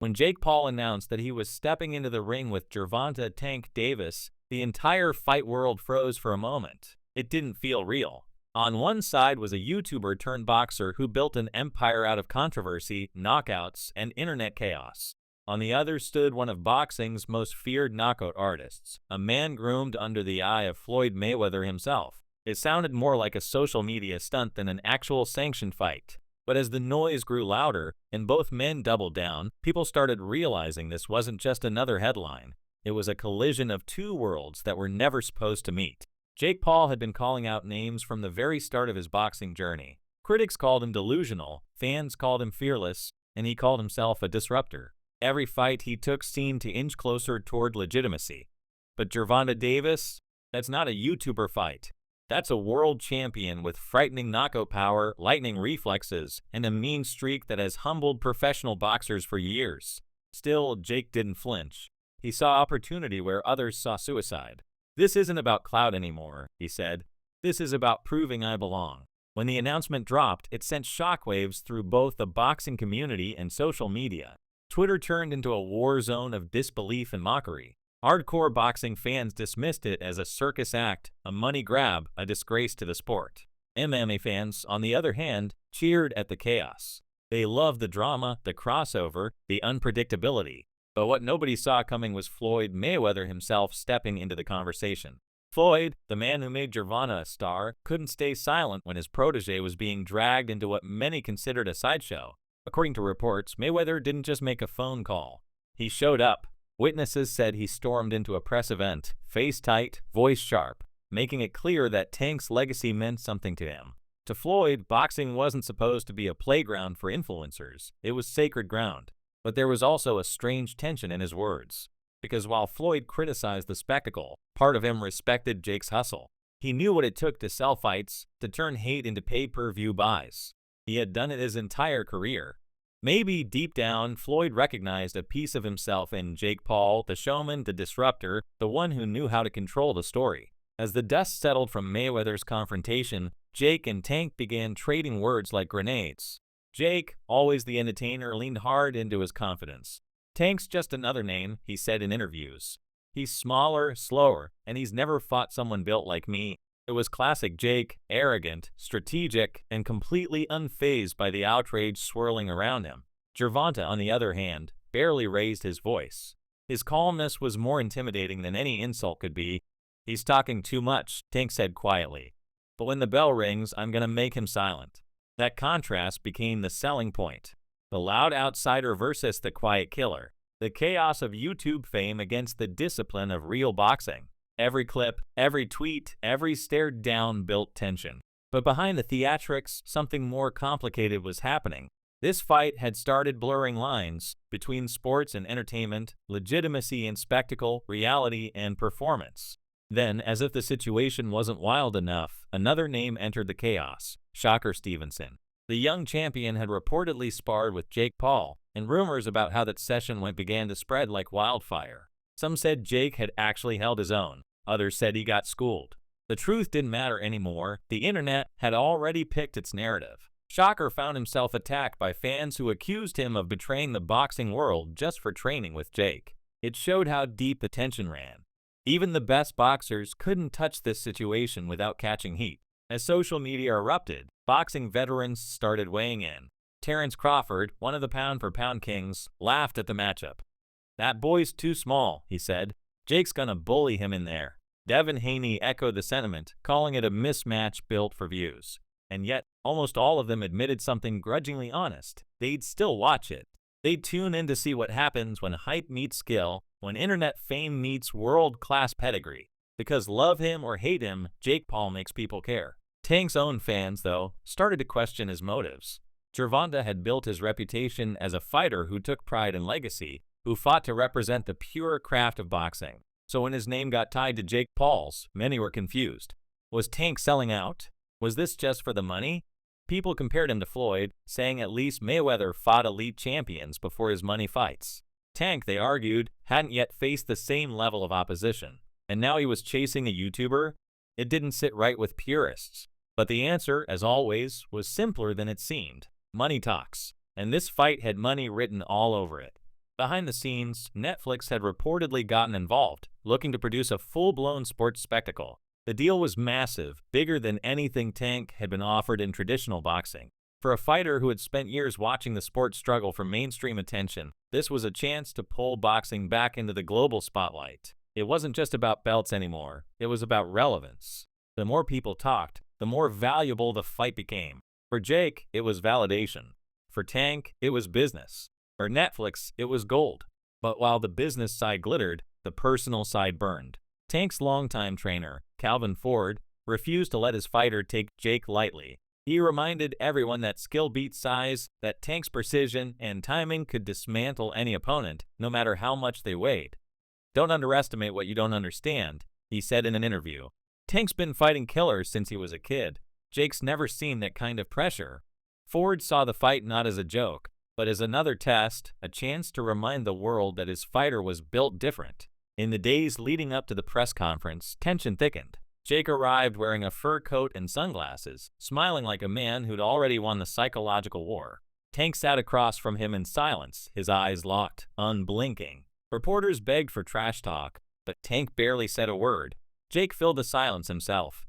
When Jake Paul announced that he was stepping into the ring with Gervonta Tank Davis, the entire fight world froze for a moment. It didn't feel real. On one side was a YouTuber turned boxer who built an empire out of controversy, knockouts, and internet chaos. On the other stood one of boxing's most feared knockout artists, a man groomed under the eye of Floyd Mayweather himself. It sounded more like a social media stunt than an actual sanctioned fight. But as the noise grew louder and both men doubled down, people started realizing this wasn't just another headline. It was a collision of two worlds that were never supposed to meet. Jake Paul had been calling out names from the very start of his boxing journey. Critics called him delusional, fans called him fearless, and he called himself a disruptor. Every fight he took seemed to inch closer toward legitimacy. But Gervonta Davis? That's not a YouTuber fight. That's a world champion with frightening knockout power, lightning reflexes, and a mean streak that has humbled professional boxers for years. Still, Jake didn't flinch. He saw opportunity where others saw suicide. "This isn't about clout anymore," he said. "This is about proving I belong." When the announcement dropped, it sent shockwaves through both the boxing community and social media. Twitter turned into a war zone of disbelief and mockery. Hardcore boxing fans dismissed it as a circus act, a money grab, a disgrace to the sport. MMA fans, on the other hand, cheered at the chaos. They loved the drama, the crossover, the unpredictability. But what nobody saw coming was Floyd Mayweather himself stepping into the conversation. Floyd, the man who made Gervonta a star, couldn't stay silent when his protege was being dragged into what many considered a sideshow. According to reports, Mayweather didn't just make a phone call. He showed up. Witnesses said he stormed into a press event, face tight, voice sharp, making it clear that Tank's legacy meant something to him. To Floyd, boxing wasn't supposed to be a playground for influencers. It was sacred ground. But there was also a strange tension in his words. Because while Floyd criticized the spectacle, part of him respected Jake's hustle. He knew what it took to sell fights, to turn hate into pay-per-view buys. He had done it his entire career. Maybe deep down, Floyd recognized a piece of himself in Jake Paul, the showman, the disruptor, the one who knew how to control the story. As the dust settled from Mayweather's confrontation, Jake and Tank began trading words like grenades. Jake, always the entertainer, leaned hard into his confidence. "Tank's just another name," he said in interviews. "He's smaller, slower, and he's never fought someone built like me." It was classic Jake, arrogant, strategic, and completely unfazed by the outrage swirling around him. Gervonta, on the other hand, barely raised his voice. His calmness was more intimidating than any insult could be. "He's talking too much," Tank said quietly. "But when the bell rings, I'm gonna make him silent." That contrast became the selling point. The loud outsider versus the quiet killer. The chaos of YouTube fame against the discipline of real boxing. Every clip, every tweet, every stare down built tension. But behind the theatrics, something more complicated was happening. This fight had started blurring lines between sports and entertainment, legitimacy and spectacle, reality and performance. Then, as if the situation wasn't wild enough, another name entered the chaos: Shakur Stevenson. The young champion had reportedly sparred with Jake Paul, and rumors about how that session began to spread like wildfire. Some said Jake had actually held his own. Others said he got schooled. The truth didn't matter anymore. The internet had already picked its narrative. Shakur found himself attacked by fans who accused him of betraying the boxing world just for training with Jake. It showed how deep the tension ran. Even the best boxers couldn't touch this situation without catching heat. As social media erupted, boxing veterans started weighing in. Terence Crawford, one of the pound-for-pound kings, laughed at the matchup. "That boy's too small," he said. "Jake's gonna bully him in there." Devin Haney echoed the sentiment, calling it a mismatch built for views. And yet, almost all of them admitted something grudgingly honest. They'd still watch it. They'd tune in to see what happens when hype meets skill, when internet fame meets world-class pedigree. Because love him or hate him, Jake Paul makes people care. Tank's own fans, though, started to question his motives. Gervonta had built his reputation as a fighter who took pride in legacy, who fought to represent the pure craft of boxing. So when his name got tied to Jake Paul's, many were confused. Was Tank selling out? Was this just for the money? People compared him to Floyd, saying at least Mayweather fought elite champions before his money fights. Tank, they argued, hadn't yet faced the same level of opposition. And now he was chasing a YouTuber? It didn't sit right with purists. But the answer, as always, was simpler than it seemed. Money talks. And this fight had money written all over it. Behind the scenes, Netflix had reportedly gotten involved, looking to produce a full-blown sports spectacle. The deal was massive, bigger than anything Tank had been offered in traditional boxing. For a fighter who had spent years watching the sport struggle for mainstream attention, this was a chance to pull boxing back into the global spotlight. It wasn't just about belts anymore, it was about relevance. The more people talked, the more valuable the fight became. For Jake, it was validation. For Tank, it was business. For Netflix, it was gold. But while the business side glittered, the personal side burned. Tank's longtime trainer, Calvin Ford, refused to let his fighter take Jake lightly. He reminded everyone that skill beats size, that Tank's precision and timing could dismantle any opponent, no matter how much they weighed. "Don't underestimate what you don't understand," he said in an interview. "Tank's been fighting killers since he was a kid. Jake's never seen that kind of pressure." Ford saw the fight not as a joke, but as another test, a chance to remind the world that his fighter was built different. In the days leading up to the press conference, tension thickened. Jake arrived wearing a fur coat and sunglasses, smiling like a man who'd already won the psychological war. Tank sat across from him in silence, his eyes locked, unblinking. Reporters begged for trash talk, but Tank barely said a word. Jake filled the silence himself.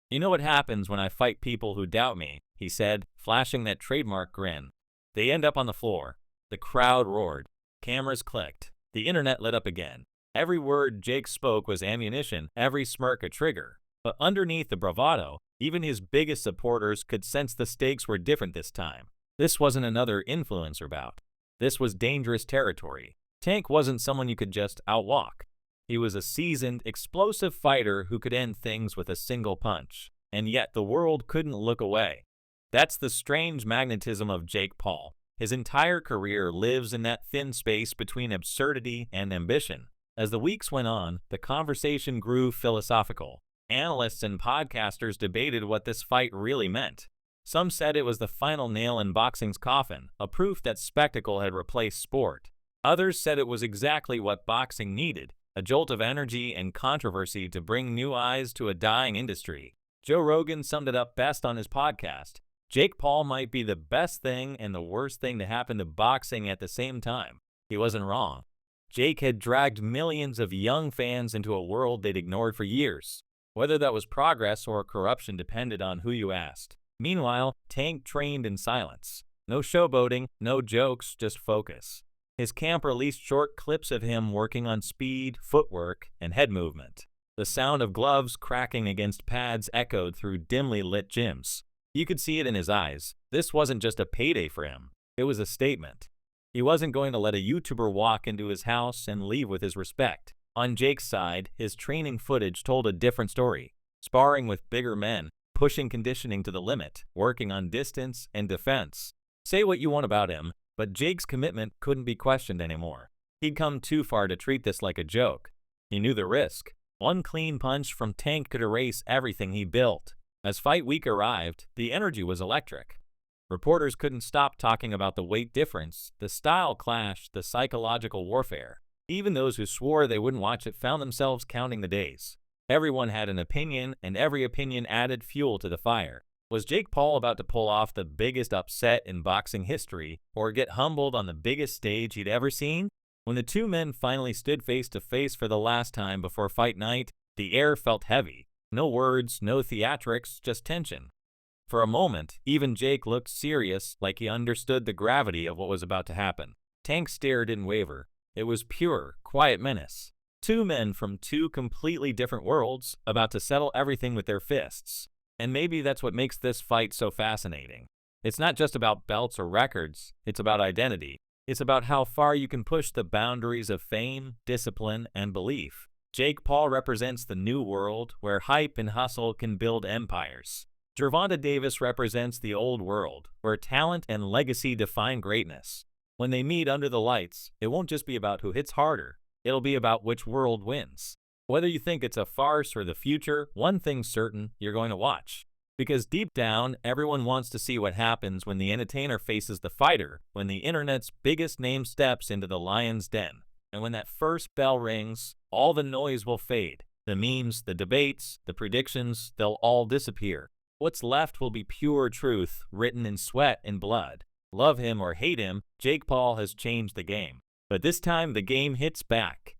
"You know what happens when I fight people who doubt me," he said, flashing that trademark grin. "They end up on the floor." The crowd roared. Cameras clicked. The internet lit up again. Every word Jake spoke was ammunition, every smirk a trigger. But underneath the bravado, even his biggest supporters could sense the stakes were different this time. This wasn't another influencer bout. This was dangerous territory. Tank wasn't someone you could just outwalk. He was a seasoned, explosive fighter who could end things with a single punch. And yet the world couldn't look away. That's the strange magnetism of Jake Paul. His entire career lives in that thin space between absurdity and ambition. As the weeks went on, the conversation grew philosophical. Analysts and podcasters debated what this fight really meant. Some said it was the final nail in boxing's coffin, a proof that spectacle had replaced sport. Others said it was exactly what boxing needed, a jolt of energy and controversy to bring new eyes to a dying industry. Joe Rogan summed it up best on his podcast. Jake Paul might be the best thing and the worst thing to happen to boxing at the same time. He wasn't wrong. Jake had dragged millions of young fans into a world they'd ignored for years. Whether that was progress or corruption depended on who you asked. Meanwhile, Tank trained in silence. No showboating, no jokes, just focus. His camp released short clips of him working on speed, footwork, and head movement. The sound of gloves cracking against pads echoed through dimly lit gyms. You could see it in his eyes. This wasn't just a payday for him. It was a statement. He wasn't going to let a YouTuber walk into his house and leave with his respect. On Jake's side, his training footage told a different story. Sparring with bigger men, pushing conditioning to the limit, working on distance and defense. Say what you want about him, but Jake's commitment couldn't be questioned anymore. He'd come too far to treat this like a joke. He knew the risk. One clean punch from Tank could erase everything he built. As fight week arrived, the energy was electric. Reporters couldn't stop talking about the weight difference, the style clash, the psychological warfare. Even those who swore they wouldn't watch it found themselves counting the days. Everyone had an opinion, and every opinion added fuel to the fire. Was Jake Paul about to pull off the biggest upset in boxing history, or get humbled on the biggest stage he'd ever seen? When the two men finally stood face to face for the last time before fight night, the air felt heavy. No words, no theatrics, just tension. For a moment, even Jake looked serious, like he understood the gravity of what was about to happen. Tank's stare didn't waver. It was pure, quiet menace. Two men from two completely different worlds, about to settle everything with their fists. And maybe that's what makes this fight so fascinating. It's not just about belts or records, it's about identity. It's about how far you can push the boundaries of fame, discipline, and belief. Jake Paul represents the new world, where hype and hustle can build empires. Gervonta Davis represents the old world, where talent and legacy define greatness. When they meet under the lights, it won't just be about who hits harder. It'll be about which world wins. Whether you think it's a farce or the future, one thing's certain, you're going to watch. Because deep down, everyone wants to see what happens when the entertainer faces the fighter, when the internet's biggest name steps into the lion's den. And when that first bell rings, all the noise will fade. The memes, the debates, the predictions, they'll all disappear. What's left will be pure truth, written in sweat and blood. Love him or hate him, Jake Paul has changed the game. But this time the game hits back.